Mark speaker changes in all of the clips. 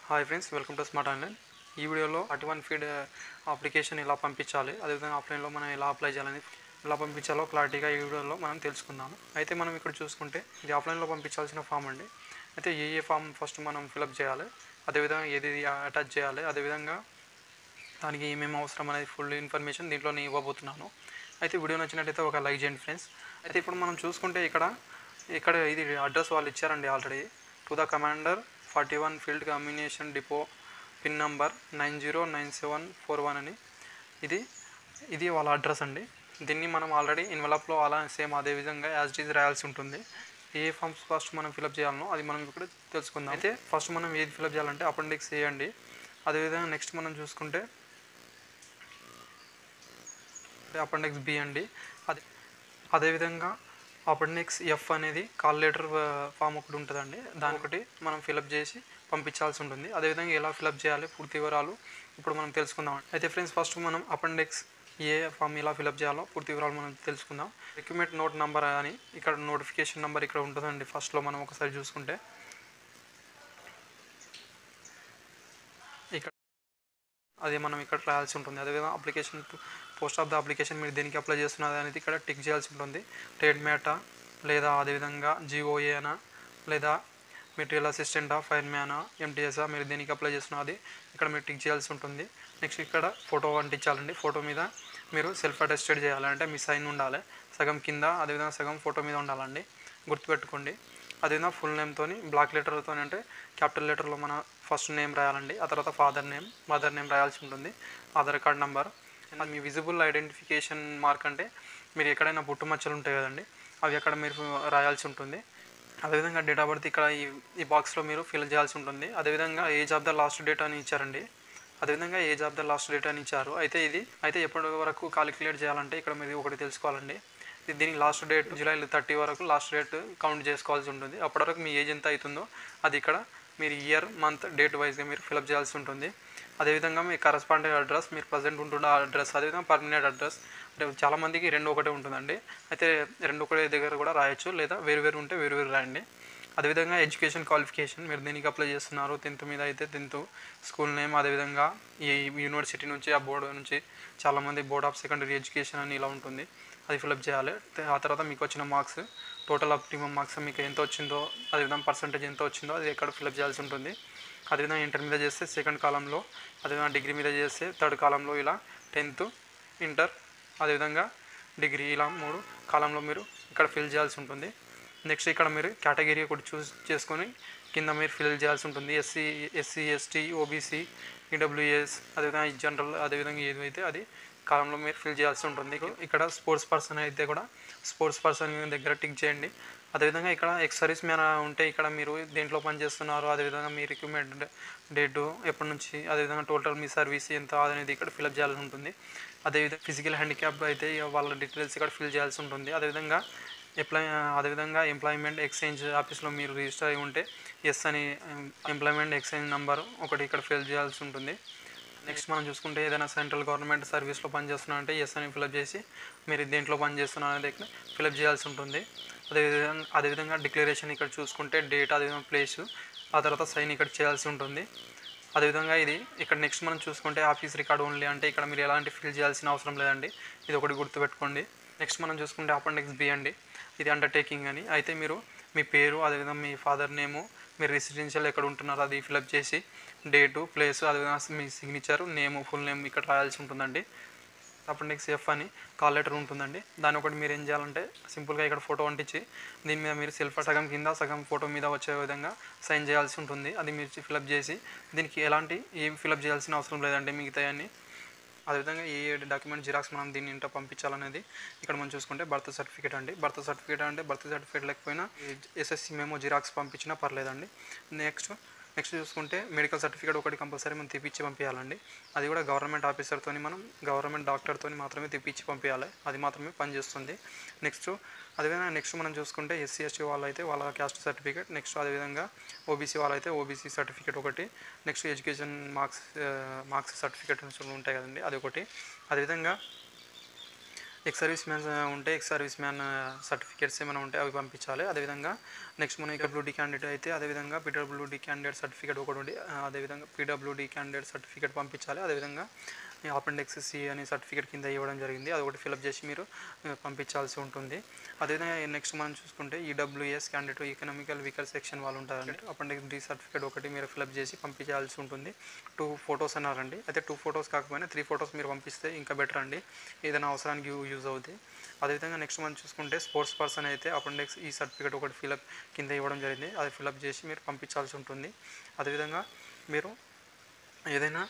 Speaker 1: Hi friends, welcome to smart online. ఈ వీడియోలో 31 feed application ఎలా పంపించాలి, అదేవిధంగా ఆఫ్లైన్లో మనం ఎలా అప్లై చేయాలని, ఎలా పంపించాలో క్లారిటీగా ఈ వీడియోలో మనం తెలుసుకుందాము. అయితే మనం ఇక్కడ చూసుకుంటే ఇది ఆఫ్లైన్లో పంపించాల్సిన ఫామ్ అండి. అయితే ఏ ఫామ్ ఫస్ట్ మనం ఫిలప్ చేయాలి, అదేవిధంగా ఏది అటాచ్ చేయాలి, అదేవిధంగా దానికి ఏమేమి అవసరం అనేది ఫుల్ ఇన్ఫర్మేషన్ దీంట్లో నేను ఇవ్వబోతున్నాను. అయితే వీడియో నచ్చినట్టయితే ఒక లైక్ చేయండి ఫ్రెండ్స్. అయితే ఇప్పుడు మనం చూసుకుంటే ఇక్కడ ఇది అడ్రస్ వాళ్ళు ఇచ్చారండి already. To the commander 41 field communication depot, pin number 909741 అని. ఇది వాళ్ళ అడ్రస్ అండి. దీన్ని మనం ఆల్రెడీ ఎన్వలప్లో అలా సేమ్ అదే విధంగా యాజ్ ఇట్ ఈజ్ రాయాల్సి ఉంటుంది. ఏ ఫామ్స్ ఫస్ట్ మనం ఫిలప్ చేయాలనో అది మనం ఇప్పుడు తెలుసుకుందాం. అయితే ఫస్ట్ మనం ఏది ఫిలప్ చేయాలంటే అపెండిక్స్ ఏ అండి. అదేవిధంగా నెక్స్ట్ మనం చూసుకుంటే అపెండిక్స్ బి అండి. అదేవిధంగా అపెండిక్స్ ఎఫ్ అనేది కాల్ లెటర్ ఫామ్ ఒకటి ఉంటుందండి. దాని ఒకటి మనం ఫిలప్ చేసి పంపించాల్సి ఉంటుంది. అదేవిధంగా ఎలా ఫిలప్ చేయాలి పూర్తి వివరాలు ఇప్పుడు మనం తెలుసుకుందాం. అయితే ఫ్రెండ్స్, ఫస్ట్ మనం అపెండిక్స్ ఏ ఫామ్ ఎలా ఫిలప్ చేయాలో పూర్తి వివరాలు మనం తెలుసుకుందాం. రిక్రూట్మెంట్ నోట్ నెంబర్ అని ఇక్కడ నోటిఫికేషన్ నెంబర్ ఇక్కడ ఉంటుందండి. ఫస్ట్లో మనం ఒకసారి చూసుకుంటే ఇక్కడ అది మనం ఇక్కడ రాయాల్సి ఉంటుంది. అదేవిధంగా application post of the application మీరు దేనికి అప్లై చేస్తున్నది అనేది ఇక్కడ టిక్ చేయాల్సి ఉంటుంది. ట్రేడ్ మ్యాటా, లేదా అదేవిధంగా జిఓఏనా, లేదా మెటీరియల్ అసిస్టెంటా, ఫైర్ మ్యానా, ఎంటీఎస్ఆ, మీరు దేనికి అప్లై చేస్తున్నది ఇక్కడ మీరు టిక్ చేయాల్సి ఉంటుంది. నెక్స్ట్ ఇక్కడ ఫోటో అంటించాలండి. ఫోటో మీద మీరు సెల్ఫ్ అటెస్టెడ్ చేయాలంటే మీ సైన్ ఉండాలి. సగం కింద అదేవిధంగా సగం ఫోటో మీద ఉండాలండి, గుర్తుపెట్టుకోండి. అదేవిధంగా ఫుల్ నేమ్తో బ్లాక్ లెటర్తో అంటే క్యాపిటల్ లెటర్లో మన ఫస్ట్ నేమ్ రాయాలండి. ఆ తర్వాత ఫాదర్ నేమ్, మదర్ నేమ్ రాయాల్సి ఉంటుంది. ఆధార్ కార్డ్ నెంబర్, మీ విజిబుల్ ఐడెంటిఫికేషన్ మార్క్ అంటే మీరు ఎక్కడైనా పుట్టుమచ్చలు ఉంటాయి కదండి, అవి అక్కడ మీరు రాయాల్సి ఉంటుంది. అదేవిధంగా డేట్ ఆఫ్ బర్త్ ఇక్కడ ఈ బాక్స్లో మీరు ఫిల్ చేయాల్సి ఉంటుంది. అదేవిధంగా age of the last date అని ఇచ్చారండి. అదేవిధంగా age of the last date అని ఇచ్చారు. అయితే ఎప్పటి వరకు కాలిక్యులేట్ చేయాలంటే ఇక్కడ మీరు ఒకటి తెలుసుకోవాలండి. దీనికి లాస్ట్ డేట్ జూలై 30 వరకు లాస్ట్ డేట్ కౌంట్ చేసుకోవాల్సి ఉంటుంది. అప్పటి వరకు మీ ఏజ్ ఎంత అవుతుందో అది ఇక్కడ మీరు ఇయర్, మంత్, డేట్ వైజ్గా మీరు ఫిలప్ చేయాల్సి ఉంటుంది. అదేవిధంగా మీ కరస్పాండింగ్ అడ్రస్, మీరు ప్రజెంట్ ఉంటున్న అడ్రస్, అదేవిధంగా పర్మనెంట్ అడ్రస్. అంటే చాలామందికి రెండు ఒకటే ఉంటుందండి. అయితే రెండు ఒకటే దగ్గర కూడా రాయొచ్చు, లేదా వేరు ఉంటే వేరు రాయండి. అదేవిధంగా ఎడ్యుకేషన్ క్వాలిఫికేషన్, మీరు దేనికి అప్లై చేస్తున్నారు, 10th మీద అయితే 10th స్కూల్ నేమ్, అదేవిధంగా ఈ యూనివర్సిటీ నుంచి ఆ బోర్డు నుంచి చాలామంది బోర్డ్ ఆఫ్ సెకండరీ ఎడ్యుకేషన్ అని ఇలా ఉంటుంది, అది ఫిలప్ చేయాలి. ఆ తర్వాత మీకు వచ్చిన మార్క్స్, టోటల్ ఆప్టిమమ్ మార్క్స్ మీకు ఎంత వచ్చిందో, అదేవిధంగా పర్సంటేజ్ ఎంత వచ్చిందో అది ఎక్కడ ఫిలప్ చేయాల్సి ఉంటుంది. అదేవిధంగా ఇంటర్ మీద చేస్తే సెకండ్ కాలంలో, అదేవిధంగా డిగ్రీ మీద చేస్తే థర్డ్ కాలంలో, ఇలా 10th, ఇంటర్, అదేవిధంగా డిగ్రీ, ఇలా 3 కాలంలో మీరు ఇక్కడ ఫిల్ చేయాల్సి ఉంటుంది. నెక్స్ట్ ఇక్కడ మీరు కేటగిరీ ఒకటి చూస్ చేసుకొని కింద మీరు ఫిల్ చేయాల్సి ఉంటుంది. ఎస్సీ, ఎస్టీ, ఓబీసీ, ఈడబ్ల్యూఎస్, అదేవిధంగా జనరల్, అదేవిధంగా ఏదైతే అది కాలంలో మీరు ఫిల్ చేయాల్సి ఉంటుంది. ఇక్కడ స్పోర్ట్స్ పర్సన్ అయితే కూడా స్పోర్ట్స్ పర్సన్ దగ్గర టిక్ చేయండి. అదేవిధంగా ఇక్కడ ఎక్స్ సర్వీస్ మ్యాన్ ఉంటే ఇక్కడ మీరు దేంట్లో పనిచేస్తున్నారు, అదేవిధంగా మీ రిక్రూట్మెంట్ డేటు ఎప్పటి నుంచి, అదేవిధంగా టోటల్ మీ సర్వీస్ ఎంత అనేది ఇక్కడ ఫిలప్ చేయాల్సి ఉంటుంది. అదేవిధంగా ఫిజికల్ హ్యాండిక్యాప్ అయితే వాళ్ళ డీటెయిల్స్ ఇక్కడ ఫిల్ చేయాల్సి ఉంటుంది. అదేవిధంగా ఎంప్లాయ్మెంట్ ఎక్స్చేంజ్ ఆఫీస్లో మీరు రిజిస్టర్ అయి ఉంటే ఎస్ అని ఎంప్లాయ్మెంట్ ఎక్స్చేంజ్ నెంబర్ ఒకటి ఇక్కడ ఫిల్ చేయాల్సి ఉంటుంది. నెక్స్ట్ మనం చూసుకుంటే ఏదైనా సెంట్రల్ గవర్నమెంట్ సర్వీస్లో పనిచేస్తున్నారంటే ఎస్ అని ఫిలప్ చేసి మీరు దేంట్లో పనిచేస్తున్నారు అనేది ఫిలప్ చేయాల్సి ఉంటుంది. అదేవిధంగా డిక్లరేషన్ ఇక్కడ చూసుకుంటే డేట్, అదేవిధంగా ప్లేసు, ఆ తర్వాత సైన్ ఇక్కడ చేయాల్సి ఉంటుంది. అదేవిధంగా ఇక్కడ నెక్స్ట్ మనం చూసుకుంటే ఆఫీస్ రికార్డ్ ఓన్లీ అంటే ఇక్కడ మీరు ఎలాంటి ఫిల్ చేయాల్సిన అవసరం లేదండి, ఇది ఒకటి గుర్తుపెట్టుకోండి. నెక్స్ట్ మనం చూసుకుంటే అపెండిక్స్ బి అండి, ఇది అండర్టేకింగ్ అని. అయితే మీరు మీ పేరు, అదేవిధంగా మీ ఫాదర్ నేము, మీరు రెసిడెన్షియల్ ఎక్కడ ఉంటున్నారో అది ఫిలప్ చేసి డేటు, ప్లేసు, అదేవిధంగా మీ సిగ్నేచర్, నేము, ఫుల్ నేమ్ ఇక్కడ రాయాల్సి ఉంటుందండి. అపెండిక్స్ ఎఫ్ అని కాల్ లెటర్ ఉంటుందండి. దాని ఒకటి మీరు ఏం చేయాలంటే సింపుల్గా ఇక్కడ ఫోటో అంటించి దీని మీద మీరు సెల్ఫ్ సగం కింద సగం ఫోటో మీద వచ్చే విధంగా సైన్ చేయాల్సి ఉంటుంది. అది మీరు ఫిలప్ చేసి దీనికి ఏం ఫిలప్ చేయాల్సిన అవసరం లేదండి మిగతాయన్నీ. అదేవిధంగా ఏ డాక్యుమెంట్ జిరాక్స్ మనం దీన్ని ఇంట పంపించాలనేది ఇక్కడ మనం చూసుకుంటే బర్త్ సర్టిఫికేట్ అండి. బర్త్ సర్టిఫికేట్ లేకపోయినా ఎస్ఎస్సి మెమో జిరాక్స్ పంపించినా పర్లేదండి. నెక్స్ట్ చూసుకుంటే మెడికల్ సర్టిఫికేట్ ఒకటి కంపల్సరీ మనం తెప్పించి పంపించాలండి. అది కూడా గవర్నమెంట్ ఆఫీసర్తో, మనం గవర్నమెంట్ డాక్టర్తో మాత్రమే తెప్పించి పంపించాలి, అది మాత్రమే పనిచేస్తుంది. అదేవిధంగా నెక్స్ట్ మనం చూసుకుంటే ఎస్సీ ఎస్టీ వాళ్ళు అయితే వాళ్ళ క్యాస్ట్ సర్టిఫికేట్, నెక్స్ట్ అదేవిధంగా ఓబీసీ వాళ్ళైతే ఓబీసీ సర్టిఫికేట్ ఒకటి, నెక్స్ట్ ఎడ్యుకేషన్ మార్క్స్ సర్టిఫికేట్ ఉంటాయి కదండి, అది ఒకటి. అదేవిధంగా ఎక్స్ సర్వీస్ మ్యాన్ ఉంటే ఎక్స్ సర్వీస్ మ్యాన్ సర్టిఫికేట్స్ ఏమైనా ఉంటే అవి పంపించాలి. అదేవిధంగా నెక్స్ట్ మనం పీడబ్ల్యూడీ క్యాండిడేట్ అయితే అదేవిధంగా పీడబ్ల్యూడీ క్యాండిడేట్ సర్టిఫికేట్ ఒకటి ఉండి అదేవిధంగా పీడబ్ల్యూడీ క్యాండిడేట్ సర్టిఫికేట్ పంపించాలి. అదేవిధంగా అపెండిక్స్ సి అనే సర్టిఫికేట్ కింద ఇవ్వడం జరిగింది, అది ఒకటి ఫిలప్ చేసి మీరు పంపించాల్సి ఉంటుంది. అదేవిధంగా నెక్స్ట్ మనం చూసుకుంటే EWS candidate economical weaker section వాళ్ళు ఉంటారండి. అపెండిక్స్ డి సర్టిఫికేట్ ఒకటి మీరు ఫిలప్ చేసి పంపించాల్సి ఉంటుంది. 2 ఫొటోస్ అన్నారండి. అయితే 2 ఫొటోస్ కాకపోయినా 3 ఫొటోస్ మీరు పంపిస్తే ఇంకా బెటర్ అండి, ఏదైనా అవసరానికి యూజ్ అవుతుంది. అదేవిధంగా నెక్స్ట్ మనం చూసుకుంటే స్పోర్ట్స్ పర్సన్ అయితే అపెండిక్స్ ఈ సర్టిఫికేట్ ఒకటి ఫిలప్ కింద ఇవ్వడం జరిగింది, అది ఫిలప్ చేసి మీరు పంపించాల్సి ఉంటుంది. అదేవిధంగా మీరు ఏదైనా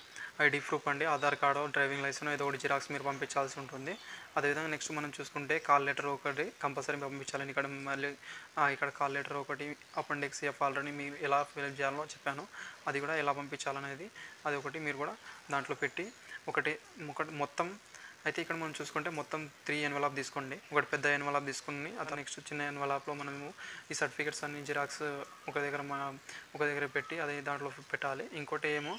Speaker 1: ఐడి ప్రూఫ్ అండి, ఆధార్ కార్డు, డ్రైవింగ్ లైసెన్స్ ఏదో ఒకటి జిరాక్స్ మీరు పంపించాల్సి ఉంటుంది. అదేవిధంగా నెక్స్ట్ మనం చూసుకుంటే కాల్ లెటర్ ఒకటి కంపల్సరీ పంపించాలని ఇక్కడ మళ్ళీ ఇక్కడ కాల్ లెటర్ ఒకటి అపెండిక్స్ ఎఫ్ ఆల్రెడీ మీరు ఎలా ఫిల్ చేయాలో చెప్పాను, అది కూడా ఎలా పంపించాలనేది అది ఒకటి మీరు కూడా దాంట్లో పెట్టి ఒకటి మొత్తం అయితే ఇక్కడ మనం చూసుకుంటే మొత్తం 3 ఎన్వలప్ తీసుకోండి. ఒకటి పెద్ద ఎన్వలప్ తీసుకుని అతను నెక్స్ట్ చిన్న ఎన్వలప్లో మనము ఈ సర్టిఫికేట్స్ అన్ని జిరాక్స్ ఒక దగ్గర పెట్టి అది దాంట్లో పెట్టాలి. ఇంకోటి ఏమో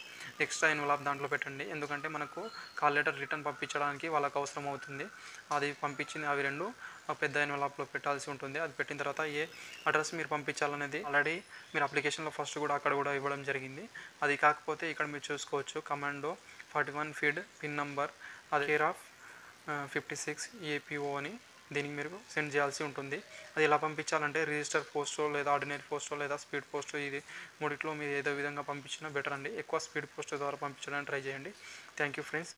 Speaker 1: ఎక్స్ట్రా ఎన్వలప్ దాంట్లో పెట్టండి, ఎందుకంటే మనకు కాల్ లెటర్ రిటర్న్ పంపించడానికి వాళ్ళకి అవసరం అవుతుంది. అది పంపించింది అవి 2 పెద్ద ఎన్వలప్లో పెట్టాల్సి ఉంటుంది. అది పెట్టిన తర్వాత ఏ అడ్రస్ మీరు పంపించాలనేది ఆల్రెడీ మీరు అప్లికేషన్లో ఫస్ట్ కూడా అక్కడ కూడా ఇవ్వడం జరిగింది. అది కాకపోతే ఇక్కడ మీరు చూసుకోవచ్చు కమాండో 41 ఫీడ్ పిన్ నంబర్ అది కేర్ ఆఫ్ 56 ఏపీఓ అని దీనికి మీరు సెండ్ చేయాల్సి ఉంటుంది. అది ఎలా పంపించాలంటే రిజిస్టర్ పోస్టో లేదా ఆర్డినరీ పోస్టో లేదా స్పీడ్ పోస్టో, ఇది మూడిట్లో మీరు ఏదో విధంగా పంపించినా బెటర్ అండి. ఎక్కువ స్పీడ్ పోస్ట్ ద్వారా పంపించడానికి ట్రై చేయండి. Thank you friends.